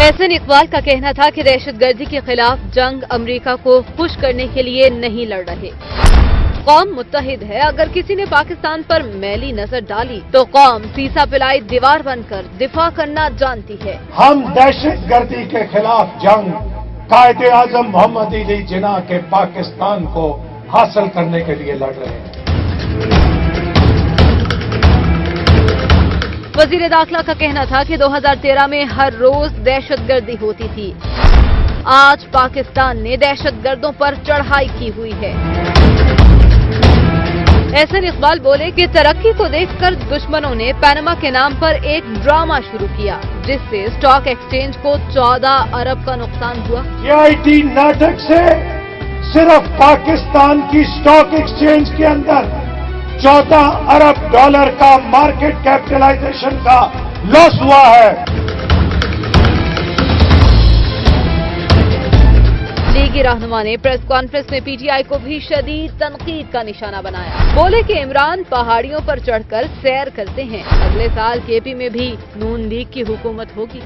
एहसन इकबाल का कहना था कि दहशतगर्दी के खिलाफ जंग अमेरिका को खुश करने के लिए नहीं लड़ रहे। कौम मुत्तहिद है। अगर किसी ने पाकिस्तान पर मैली नजर डाली तो कौम सीसा पिलाई दीवार बनकर दिफा करना जानती है। हम दहशतगर्दी के खिलाफ जंग कायदे आजम मोहम्मद अली जिन्ना के पाकिस्तान को हासिल करने के लिए लड़ रहे हैं। वजीर दाखिला का कहना था कि 2013 में हर रोज दहशतगर्दी होती थी। आज पाकिस्तान ने दहशतगर्दों पर चढ़ाई की हुई है। एहसन इकबाल बोले कि तरक्की को देखकर दुश्मनों ने पनामा के नाम पर एक ड्रामा शुरू किया, जिससे स्टॉक एक्सचेंज को 14 अरब का नुकसान हुआ। CIT नाटक से सिर्फ पाकिस्तान की स्टॉक एक्सचेंज के अंदर 14 अरब डॉलर का मार्केट कैपिटलाइजेशन का लॉस हुआ है। लीगी रहनुमा ने प्रेस कॉन्फ्रेंस में PTI को भी शदीद तनकीद का निशाना बनाया। बोले कि इमरान पहाड़ियों पर चढ़कर सैर करते हैं। अगले साल KP में भी नून लीग की हुकूमत होगी।